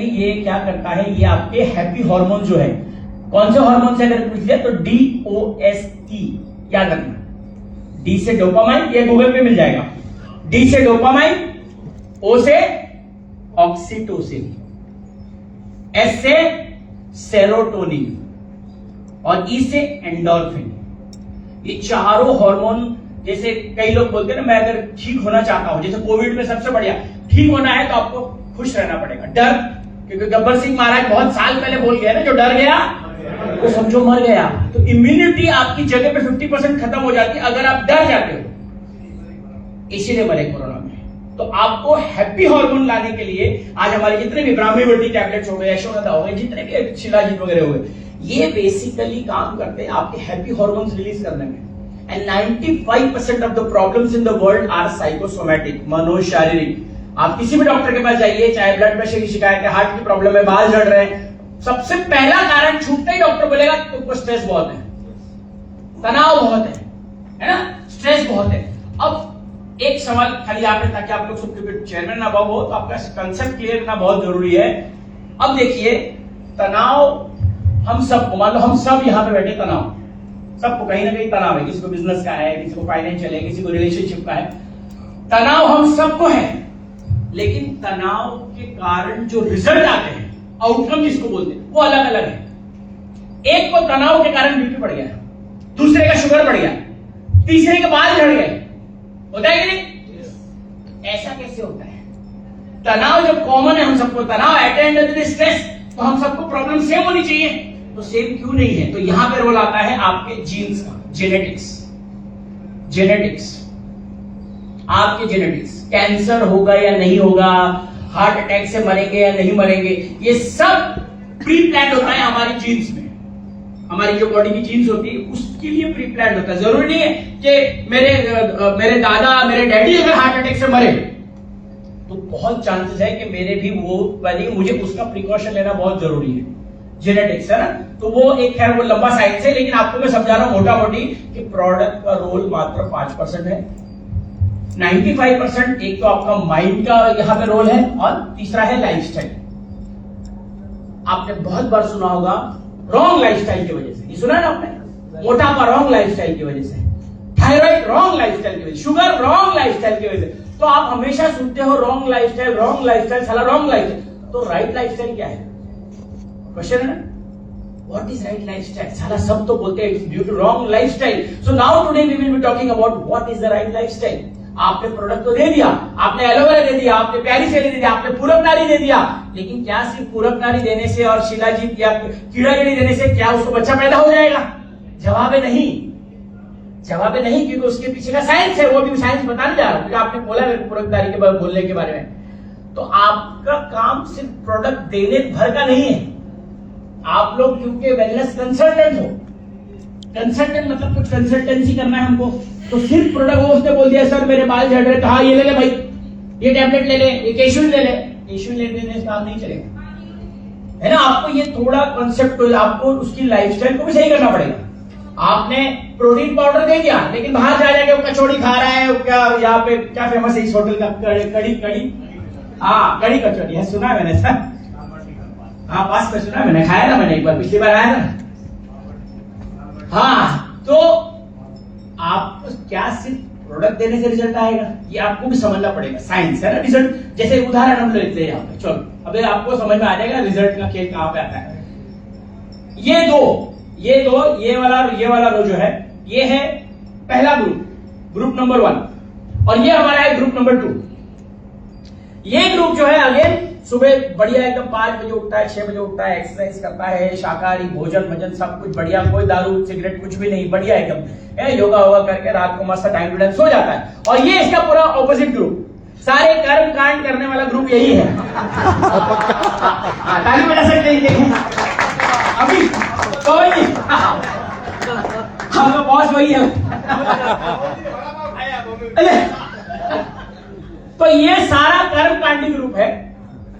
ये क्या करता है, ये आपके हैप्पी हार्मोन जो है, कौन से हार्मोन से अगर पूछ लिया तो DOST याद रखना। डी से डोपामाइन, ये गूगल पे मिल जाएगा। डी से डोपामाइन, ओ से ऑक्सीटोसिन, एस से सेरोटोनिन और ई से एंडोर्फिन। ये चारों हार्मोन, जैसे कई लोग बोलते हैं ना, मैं अगर ठीक होना चाहता हूं, जैसे कोविड में सबसे बढ़िया ठीक होना है तो आपको खुश रहना पड़ेगा। डर, क्योंकि गब्बर सिंह महाराज बहुत साल पहले बोल गया ना, जो डर गया तो समझो मर गया। तो इम्यूनिटी आपकी जगह पे 50% खत्म हो जाती है अगर आप डर जाते हो, इसीलिए मरे कोरोना में। तो आपको हैप्पी हार्मोन लाने के लिए आज हमारे जितने भी ब्राह्मीवर्ती टैबलेट्स हो गए, यशोदा हो गए, जितने भी शिलाजीत वगैरह हो गए, ये बेसिकली काम करते हैं आपके हैप्पी हार्मोन्स रिलीज करने में। And 95% of the problems in the world are psychosomatic, मनोशारीरिक। आप किसी भी डॉक्टर के पास जाइए, चाहे ब्लड प्रेशर की शिकायत है, हार्ट की प्रॉब्लम है, बाल झड़ रहे हैं, सबसे पहला कारण छूटते ही डॉक्टर बोलेगा तुमको स्ट्रेस बहुत है, तनाव बहुत है ना, स्ट्रेस बहुत है। अब एक सवाल खाली आप है, ताकि आप लोग सबके चेयरमैन ना हो, तो आपका कंसेप्ट क्लियर करना बहुत जरूरी है। अब देखिए, तनाव हम सबको, मान लो हम सब यहां पे बैठे, तनाव सबको कहीं ना कहीं तनाव है। किसी को बिजनेस का है, किसी को फाइनेंशियल है, किसी को रिलेशनशिप का है, तनाव हम सबको है। लेकिन तनाव के कारण जो रिजल्ट आते हैं, आउटकम जिसको बोलते हैं, वो अलग अलग है। एक को तनाव के कारण बीपी बढ़ गया, दूसरे का शुगर बढ़ गया, तीसरे के बाल झड़ गए, होता है कि नहीं? ऐसा कैसे होता है? तनाव जब कॉमन है, हम सबको तनाव, at end of the stress, तो हम सबको प्रॉब्लम सेम होनी चाहिए, तो सेम क्यों नहीं है? तो यहां पे रोल आता है आपके जीन्स का, जेनेटिक्स, आपके जेनेटिक्स। कैंसर होगा या नहीं होगा, हार्ट अटैक से मरेंगे या नहीं मरेंगे, ये सब प्री प्लान होता है हमारी जीन्स में। हमारी जो बॉडी की जीन्स होती है उसके लिए प्री प्लान होता है। जरूरी नहीं है कि मेरे दादा, मेरे डैडी अगर हार्ट अटैक से मरे तो बहुत चांसेस है कि मेरे भी वो बने, मुझे उसका प्रिकॉशन लेना बहुत जरूरी है। जेनेटिक्स है ना, तो वो एक है, वो लंबा साइंस है, लेकिन आपको मैं समझा रहा हूं मोटा मोटी कि प्रोडक्ट का रोल मात्र 5% है। 95% एक तो आपका माइंड का यहां पे रोल है, और तीसरा है लाइफस्टाइल। आपने बहुत बार सुना होगा रॉन्ग लाइफस्टाइल की वजह से, ये सुना है ना आपने? मोटापा रॉन्ग लाइफस्टाइल की वजह से, थायराइड रॉन्ग लाइफस्टाइल की वजह से, शुगर रॉन्ग लाइफस्टाइल की वजह से। तो आप हमेशा सुनते हो रॉन्ग लाइफस्टाइल, साला रॉन्ग लाइफस्टाइल। तो राइट लाइफस्टाइल क्या है? क्वेश्चन है ना, व्हाट इज राइट लाइफस्टाइल? साला सब तो बोलते हैं due to wrong lifestyle. So now today we will be talking about what is the right lifestyle. आपने प्रोडक्ट तो दे दिया, आपने एलोवेरा दे दिया, आपने प्यारी सेली दे दिया, आपने पूरक नारी दे दिया, लेकिन क्या सिर्फ पूरक नारी देने से और शिलाजीत या कीड़ागिरी देने से क्या उसको बच्चा पैदा हो जाएगा? जवाब है नहीं, जवाब है नहीं, क्योंकि उसके पीछे का साइंस है, वो भी साइंस बताने जा रहा हूं, क्योंकि आपने बोला पूरक नारी के बारे बोलने के बारे में। तो आपका काम सिर्फ प्रोडक्ट देने भर का नहीं है। आप लोग क्योंकि वेलनेस कंसल्टेंट हो, कंसल्टेंट मतलब कुछ कंसल्टेंसी करना है हमको, तो सिर्फ प्रोडक्ट, वो उसने बोल दिया सर मेरे बाल झड़ रहे, तो हाँ ये ले ले भाई, ये टैबलेट ले ले, ये कैशुल ले ले, कैशुल लेने से काम नहीं चलेगा, है ना? आपको ये थोड़ा कॉन्सेप्ट, आपको उसकी लाइफस्टाइल को भी सही करना पड़ेगा। आपने प्रोटीन पाउडर दे दिया, लेकिन बाहर जा जाके वो कचौड़ी खा रहा है, क्या यहाँ पे क्या फेमस है इस होटल का? कड़ी, हाँ कड़ी कचौड़ी है, सुना है मैंने सर, हाँ पास में सुना है मैंने, खाया ना मैंने एक बार, पिछली बार आया ना। हाँ, तो आपको क्या सिर्फ प्रोडक्ट देने से रिजल्ट आएगा? ये आपको भी समझना पड़ेगा, साइंस है ना। रिजल्ट जैसे उदाहरण हम लेते हैं यहाँ पे, चलो अभी आपको समझ में आ जाएगा रिजल्ट का खेल कहां पे आता है। ये दो ये वाला रो जो है, ये है पहला ग्रुप नंबर 1, और ये हमारा है ग्रुप नंबर 2। ये ग्रुप जो है अगेन सुबह बढ़िया एकदम 5 बजे उठता है, 6 बजे उठता है, एक्सरसाइज करता है, शाकाहारी भोजन सब कुछ बढ़िया, कोई दारू सिगरेट कुछ भी नहीं, बढ़िया एकदम योगा वोगा करके रात को मस्त टाइम टू टाइम सो जाता है। और ये इसका पूरा ऑपोजिट ग्रुप, सारे कर्म कांड करने वाला ग्रुप यही है। ताली बजा सकते हैं अभी कोई नहीं, हाँ बॉस वही है। तो ये सारा कर्म कांडी ग्रुप है,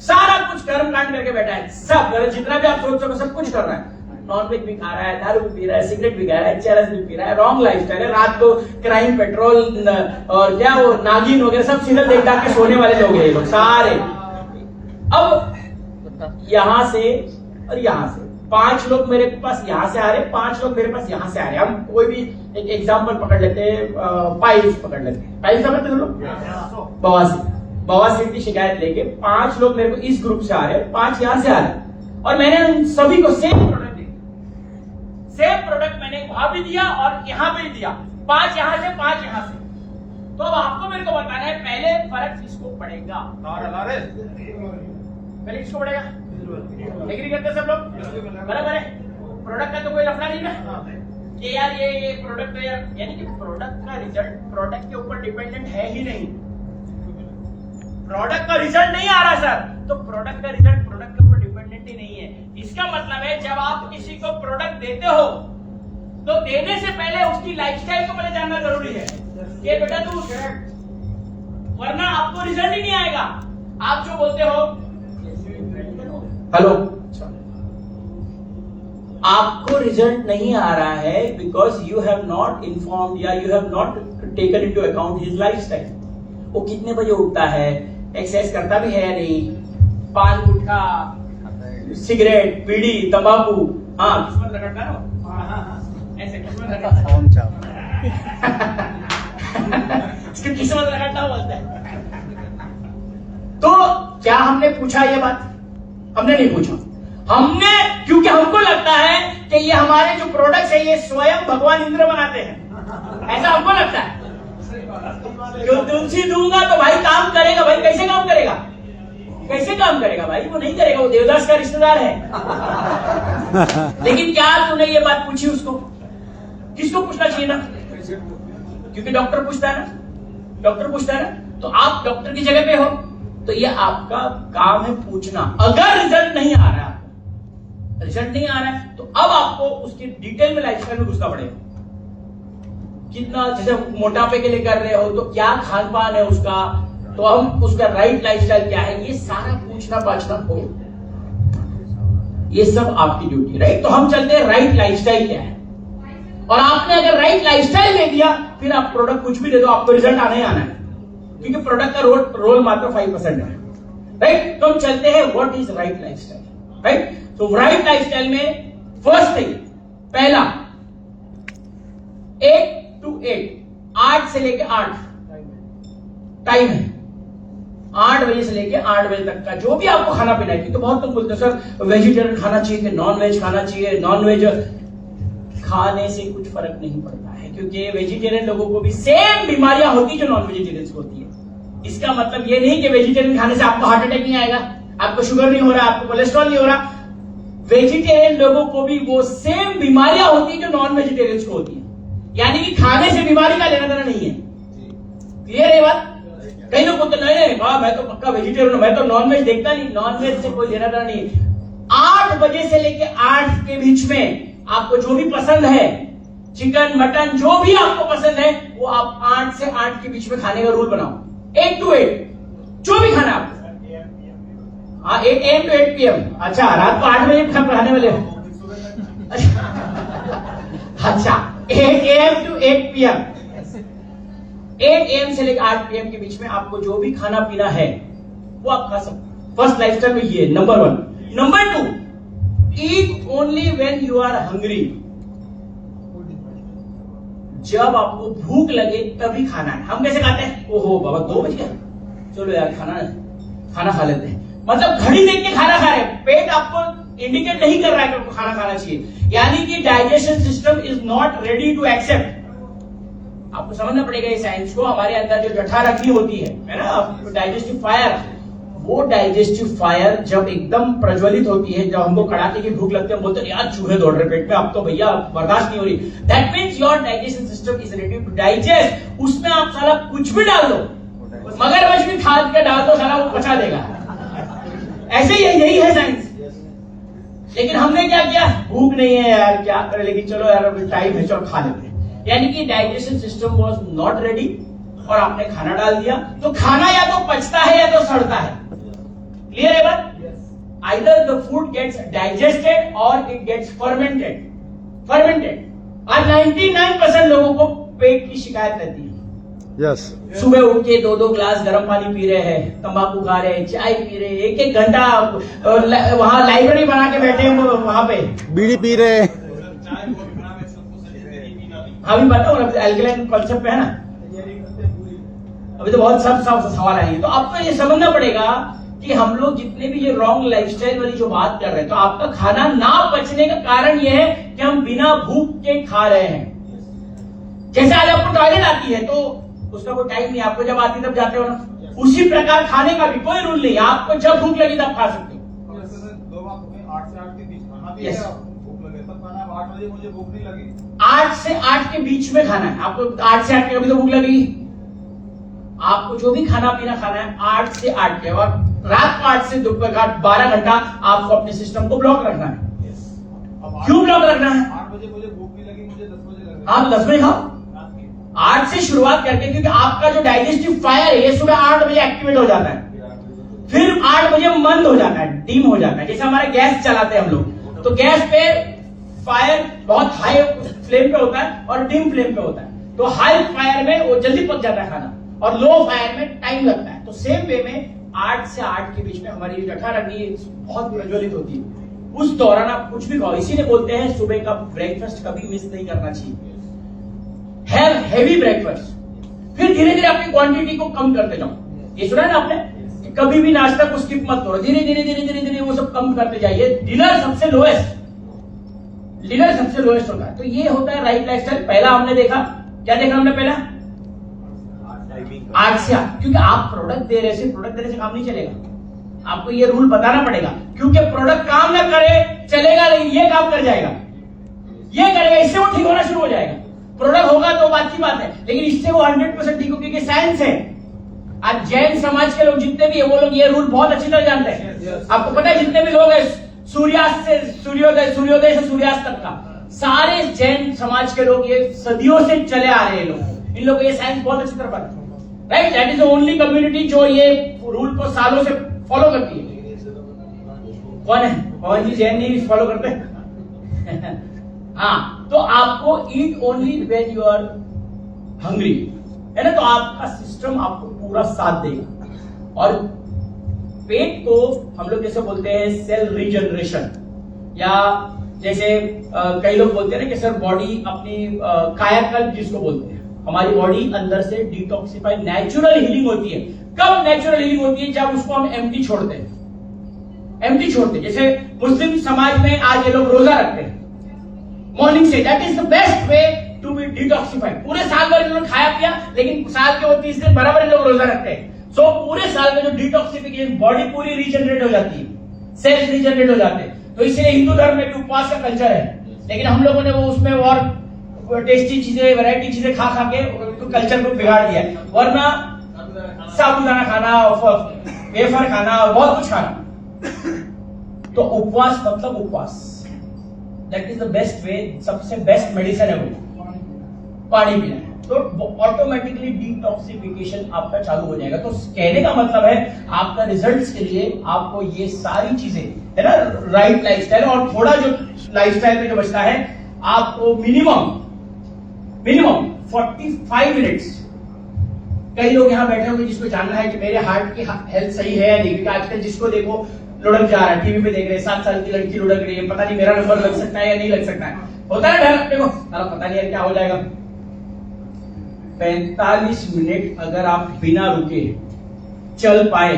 सारा कुछ कर्म कांड करके बैठा है, सब जितना भी आप सोच सको सब कुछ कर रहा है। नॉनवेज भी खा रहा है, दारू भी पी रहा है, सिगरेट भी खा रहा है, चरस भी पी रहा है, रॉन्ग लाइफस्टाइल है। रात को क्राइम पेट्रोल और क्या वो नागिन वगैरह सब सीरियल देख के सोने वाले लोग हैं ये लोग सारे। अब यहां से और यहां से 5 लोग मेरे पास यहां से आ रहे हैं, 5 लोग मेरे पास यहां से आ रहे हैं। हम कोई भी एक एग्जांपल पकड़ लेते हैं, पाइल्स पकड़ लेते हैं। पाइल्स समझते हो लोग? बवासीर की शिकायत लेके 5 लोग मेरे को इस ग्रुप से आ रहे हैं, 5 यहां से आ रहे हैं, और मैंने उन सभी को सेम प्रोडक्ट मैंने वहां भी दिया और यहां पे भी दिया, 5 यहां से 5 यहां से। तो अब आपको मेरे को बताना है पहले फर्क किसको पड़ेगा, पहले किसको पड़ेगा? एग्री करते सब लोग? बराबर है। प्रोडक्ट का तो कोई लफड़ा नहीं ना कि यार ये प्रोडक्ट है यार, यानी कि प्रोडक्ट का रिजल्ट प्रोडक्ट के ऊपर डिपेंडेंट है ही नहीं। प्रोडक्ट का रिजल्ट नहीं आ रहा सर, तो प्रोडक्ट का रिजल्ट प्रोडक्ट के ऊपर डिपेंडेंट ही नहीं है। इसका मतलब है जब आप किसी को प्रोडक्ट देते हो तो देने से पहले उसकी लाइफस्टाइल को पहले जानना जरूरी है कि बेटा तू, वरना आपको रिजल्ट ही नहीं आएगा। आप जो बोलते हो हेलो, आपको रिजल्ट नहीं आ रहा है because you have not informed या you have not taken into account his lifestyle. वो कितने बजे उठता है, एक्सरसाइज करता भी है या नहीं, पान गुटखा, सिगरेट, बीड़ी, तंबाकू, हाँ किस्मत रगड़ता है ना, ऐसे किस्मत रगड़ता इसको किस्मत रगड़ता बोलते हैं। तो क्या हमने पूछा ये बात? हमने नहीं पूछा। हमने, क्योंकि हमको लगता है कि ये हमारे जो प्रोडक्ट्स है ये स्वयं भगवान इंद्र बनाते हैं, ऐसा हमको लगता है। जो तुलसी दूंगा तो भाई काम करेगा, भाई कैसे काम करेगा? कैसे काम करेगा भाई? वो नहीं करेगा, वो देवदास का रिश्तेदार है। लेकिन क्या तूने ये बात पूछी उसको? किसको पूछना चाहिए ना, क्योंकि डॉक्टर पूछता है ना, डॉक्टर पूछता है ना, तो आप डॉक्टर की जगह पे हो तो ये आपका काम है पूछना। अगर रिजल्ट नहीं आ रहा है, रिजल्ट नहीं आ रहा है, तो अब आपको उसकी डिटेल में लाइफस्टाइल में घुसना पड़ेगा। कितना, जैसे मोटापे के लिए कर रहे हो तो क्या खान पान है उसका, तो हम उसका राइट लाइफस्टाइल क्या है, ये सारा पूछना पाछना हो, ये सब आपकी ड्यूटी, राइट। तो हम चलते हैं राइट लाइफस्टाइल क्या है, और आपने अगर राइट लाइफस्टाइल दे दिया फिर आप प्रोडक्ट कुछ भी दे दो, आपको रिजल्ट आना ही आना है, क्योंकि प्रोडक्ट का रोल मात्र 5% है, राइट। तो हम चलते हैं what is right lifestyle, right. तो राइट लाइफस्टाइल में फर्स्ट थिंग, पहला 8 to 8, 8 से लेके 8 टाइम है, 8 बजे से लेके 8 बजे तक का जो भी आपको खाना पीना है। तो बहुत लोग बोलते हैं सर वेजिटेरियन खाना चाहिए कि नॉन वेज खाना चाहिए। नॉन वेज खाने से कुछ फर्क नहीं पड़ता है, क्योंकि वेजिटेरियन लोगों को भी सेम बीमारियां होती जो नॉन वेजिटेरियन को होती है। इसका मतलब ये नहीं कि वेजिटेरियन खाने से आपको हार्ट अटैक नहीं आएगा, आपको शुगर नहीं हो रहा, आपको कोलेस्ट्रॉल नहीं हो रहा। वेजिटेरियन लोगों को भी वो सेम बीमारियां होती जो नॉन वेजिटेरियंस को होती है, यानी कि खाने से बीमारी का लेना देना नहीं है। क्लियर है बात? कई लोग बोलते नहीं, वाह मैं तो पक्का वेजिटेरियन हूं, मैं तो नॉन वेज देखता नहीं। नॉन वेज से कोई लेना देना नहीं है। 8 बजे से लेके 8 के बीच में आपको जो भी पसंद है, चिकन मटन जो भी आपको पसंद है, वो आप 8 से 8 के बीच में खाने का रूल बनाओ। 8 to 8 जो भी खाना आपको, हाँ 8 AM to 8 PM। अच्छा, रात को 8 बजे खाने वाले हो? अच्छा, 8 AM to 8 PM, 8 AM से लेकर 8 PM के बीच में आपको जो भी खाना पीना है वो आप खा सकते। फर्स्ट लाइफस्टाइल में ये number 1। Number 2, eat only when you are hungry. जब आपको भूख लगे तभी खाना है। हम कैसे खाते हैं? ओहो बाबा 2 बज गया, चलो यार खाना खा लेते हैं। मतलब घड़ी देख के खाना खा रहे हैं, पेट आपको इंडिकेट नहीं कर रहा है कि आपको खाना खाना चाहिए, यानी कि digestion system is not ready to accept. आपको समझना पड़ेगा इस साइंस को। हमारे अंदर जो जठराग्नि होती है ना, डाइजेस्टिव फायर, वो डाइजेस्टिव फायर जब एकदम प्रज्वलित होती है, जब हमको कड़ाके की भूख लगती है, हम बोलते हैं यार चूहे दौड़ रहे पेट में, अब तो भैया बर्दाश्त नहीं हो रही। That means your digestion system is ready to digest. उसमें आप साला कुछ भी डाल दो, मगरमच्छ भी खाद के डाल दो, साला वो पचा देगा। ऐसे ही यही है साइंस। लेकिन हमने क्या किया, भूख नहीं है यार क्या करें, लेकिन चलो यार अभी टाइम है, चलो खा लेते हैं। यानी कि digestion system was not ready और आपने खाना डाल दिया, तो खाना या तो पचता है या तो सड़ता है। क्लियर है बात? Either the food gets digested और इट गेट्स फर्मेंटेड। और 99% लोगों को पेट की शिकायत रहती है। यस सुबह उठ के 2-2 ग्लास गर्म पानी पी रहे हैं, तंबाकू खा रहे हैं, चाय पी रहे हैं, 1-1 घंटा वहां लाइब्रेरी बना के बैठे हैं वहां पे, बीड़ी पी रहे हैं। हाँ भी बताओ ना, एल्कलाइन कॉन्सेप्ट पे है ना। अभी तो बहुत सब सवाल आएंगे, तो आपको ये समझना पड़ेगा कि हम लोग जितने भी ये रॉन्ग लाइफस्टाइल वाली जो बात कर रहे हैं, तो आपका खाना ना पचने का कारण ये है कि हम बिना भूख के खा रहे हैं। जैसे आज आपको टॉयलेट आती है तो उसका कोई टाइम नहीं, आपको जब आती तब जाते हो ना, उसी प्रकार खाने का भी कोई रूल नहीं, आपको जब भूख लगी तब खा सकते हो। 8 से 8 के बीच खाना भी Yes. है, भूख लगे तब खाना, 8 बजे मुझे भूख नहीं लगी। 8 से 8 के बीच में खाना है आपको, 8 से 8 के कभी तो भूख लगेगी। आपको जो भी खाना पीना खाना है 8 से 8 के, और रात को 8 से दोपहर 12 घंटा आपको अपने सिस्टम को ब्लॉक रखना है। क्यों ब्लॉक रखना है? 8 बजे मुझे भूख नहीं लगी, मुझे 10 बजे लगी। आप 10 बजे खाओ, 8 से शुरुआत करके, क्योंकि आपका जो डाइजेस्टिव फायर है ये सुबह 8 बजे एक्टिवेट हो जाता है, फिर 8 बजे बंद हो जाता है, डिम हो जाता है। जैसे हमारे गैस चलाते हैं हम लोग, तो गैस पे फायर बहुत हाई फ्लेम पे होता है और डिम फ्लेम पे होता है। तो हाई फायर में वो जल्दी पक जाता है खाना, और लो फायर में टाइम लगता है। तो सेम वे में 8 से 8 के बीच में हमारी जठराग्नि बहुत प्रज्वलित होती है। उस दौरान आप कुछ भी खाओ, इसीलिए बोलते हैं सुबह का ब्रेकफास्ट कभी मिस नहीं करना चाहिए। हैव हेवी ब्रेकफास्ट, फिर धीरे धीरे अपनी क्वांटिटी को कम करते जाओ। ये सुना है ना आपने, कभी भी नाश्ता को स्किप मत करो, धीरे धीरे धीरे धीरे धीरे वो सब कम करते जाइए। डिनर सबसे लोएस्ट, डिनर सबसे लोएस्ट होता है। तो ये होता है राइट लाइफस्टाइल। पहला हमने देखा, क्या देखा हमने पहला? 8 से 8, क्योंकि आप प्रोडक्ट दे रहे से काम नहीं चलेगा। आपको ये रूल बताना पड़ेगा, क्योंकि प्रोडक्ट काम ना करे चलेगा नहीं, ये काम कर जाएगा, ये करेगा, इससे वो ठीक होना शुरू हो जाएगा। प्रोडक्ट होगा तो बात की बात है, लेकिन इससे वो 100% ठीक हो, क्योंकि साइंस है। आज जैन समाज के लोग जितने भी है वो लोग ये रूल बहुत अच्छी तरह जानते हैं। आपको पता है जितने भी लोग हैं सूर्यास्त से सूर्योदय से सूर्यास्त तक का, सारे जैन समाज के लोग ये सदियों से चले आ रहे हैं लोग, इन लोगों को ये साइंस बहुत अच्छी तरह पता है। Right, that is the only community जो ये रूल को सालों से फॉलो करती है। कौन है? पवन जी जैन नहीं फॉलो करते? हाँ, तो आपको eat only when you are hungry, है ना। तो आपका सिस्टम आपको पूरा साथ देगा। और पेट को हम लोग जैसे बोलते हैं सेल रीजनरेशन, या जैसे कई लोग बोलते हैं ना कि सर बॉडी अपनी कायाकल्प जिसको बोलते हैं, हमारी बॉडी अंदर से डिटॉक्सिफाई नेचुरल हीलिंग होती है। कब नेचुरल हीलिंग होती है? जब उसको हम एम्प्टी छोड़ते हैं, एम्प्टी छोड़ते हैं। जैसे मुस्लिम समाज में आज ये लोग रोजा रखते हैं मॉर्निंग से, that is the best way to be detoxified. पूरे साल भर इन्होंने खाया पिया, लेकिन साल के वो 30 दिन बराबर लोग रोजा रखते हैं। सो पूरे साल में जो डिटॉक्सिफिकेशन, बॉडी पूरी रीजनरेट हो जाती है, सेल्स रीजनरेट हो जाते हैं। तो इसलिए हिंदू धर्म में भी उपवास का कल्चर है, लेकिन हम लोगों ने वो उसमें और टेस्टी चीजें, वैरायटी चीजें खा खा के तो कल्चर को बिगाड़ दिया है। वरना साबुदाना खाना, वेफर खाना, बहुत कुछ खाना। तो उपवास मतलब उपवास, दैट इज द बेस्ट वे, सबसे बेस्ट मेडिसिन है वो पानी पीना। तो ऑटोमेटिकली डिटॉक्सिफिकेशन आपका चालू हो जाएगा। तो कहने का मतलब है आपका रिजल्ट्स के लिए आपको ये सारी चीजें, है ना, राइट लाइफस्टाइल, और थोड़ा जो लाइफस्टाइल में जो बचता है आपको मिनिमम 45 मिनट्स। कई लोग यहां बैठे होंगे जिसको जानना है कि मेरे हार्ट की हेल्थ सही है या नहीं, क्योंकि आजकल जिसको देखो लुढ़क जा रहा है, टीवी पे देख रहे हैं 7 साल की लड़की लुढ़क रही है, पता नहीं मेरा नंबर लग सकता है या नहीं लग सकता है। होता है डर अपने को, पता नहीं यार क्या हो जाएगा। 45 मिनट अगर आप बिना रुके चल पाए,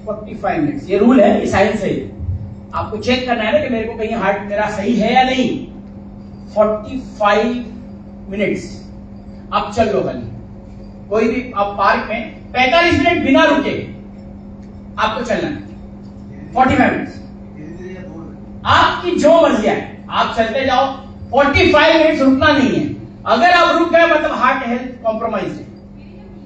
45 मिनट, ये रूल है, ये साइंस है। आपको चेक करना है ना कि मेरे को कहीं हार्ट मेरा सही है या नहीं। 45 मिनट्स आप चल लो खाली, कोई भी आप पार्क में 45 मिनट बिना रुके आपको चलना है। 45 मिनट्स आपकी जो मर्जी है, आप चलते जाओ, 45 मिनट्स रुकना नहीं है। अगर आप रुक गए मतलब हार्ट हेल्थ कॉम्प्रोमाइज है।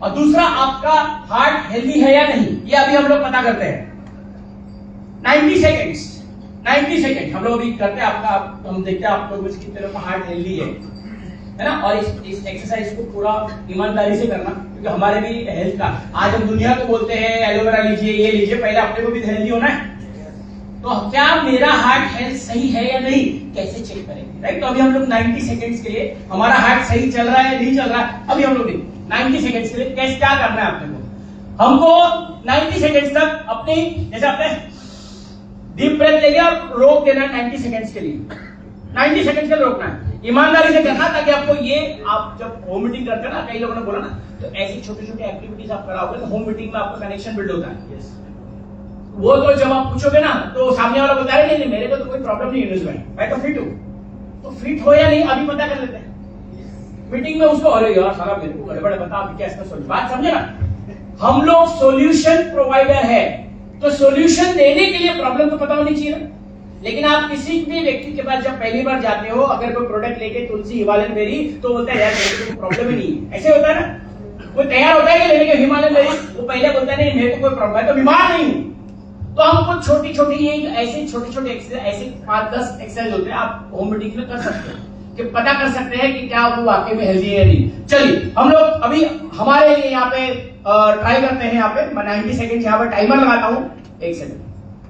और दूसरा, आपका हार्ट हेल्दी है या नहीं, ये अभी हम लोग पता करते हैं। 90 सेकेंड हम लोग अभी करते हैं आपका, हम देखते हैं आप लोग कितने लोग का हार्ट हेल्दी है ना। और इस एक्सरसाइज को पूरा ईमानदारी से करना, क्योंकि हमारे भी हेल्थ का, आज हम दुनिया को बोलते हैं एलोवेरा लीजिए, ये लीजिए, पहले अपने को भी हेल्दी होना है। तो क्या मेरा हार्ट हेल्थ सही है या नहीं, कैसे चेक करेंगे? राइट, तो अभी हम लोग 90 सेकेंड्स के लिए हमारा हार्ट सही चल रहा है नहीं चल रहा है, अभी हम लोग 90 सेकेंड्स के लिए कैसे क्या करना है आपने को, हमको 90 सेकेंड्स तक अपनी, जैसे आपने डीप ब्रेथ लेंगे और रोक देना है 90 सेकेंड्स के लिए, 90 सेकेंड्स के लिए रोकना है, ईमानदारी से करना, ताकि आपको ये, आप जब होम मीटिंग करते हैं ना, कई लोगों ने बोला ना, तो ऐसी छोटी छोटी एक्टिविटीज आप कराओगे तो होम मीटिंग में आपका कनेक्शन बिल्ड होता है। वो तो जब आप पूछोगे ना तो सामने वाला बता रहे नहीं मेरे को तो कोई प्रॉब्लम नहीं है, मैं तो फिट हूं, तो फिट हो या नहीं अभी पता कर लेते हैं मीटिंग में उसको, अरे यार सारा मेरे को गड़बड़ बता, अभी कैसे सोच, बात समझे ना, हम लोग सॉल्यूशन प्रोवाइडर है, तो सॉल्यूशन देने के लिए प्रॉब्लम तो पता होनी चाहिए ना। लेकिन आप किसी भी व्यक्ति के पास जब पहली बार जाते हो, अगर कोई प्रोडक्ट लेके तुलसी हिमालयन बेरी, तो बोलता है यार मेरे को प्रॉब्लम ही नहीं है, ऐसे होता है ना, कोई तैयार होता है कि लेने के हिमालयन बेरी, वो पहले बोलता है नहीं मेरे को कोई प्रॉब्लम है, तो बीमार नहीं हूं। तो हमको छोटी छोटी ये ऐसे छोटे छोटे एक्सरसाइज, ऐसे 5-10 एक्सरसाइज होते हैं, आप होम मीटिंग में कर सकते हो कि पता कर सकते हैं कि क्या वो वाकई में हेल्दी है या नहीं। चलिए हम लोग अभी हमारे लिए यहाँ पे ट्राई करते हैं, यहाँ पे मैं 90 सेकेंड यहाँ पे टाइमर लगाता हूँ, 1 सेकंड।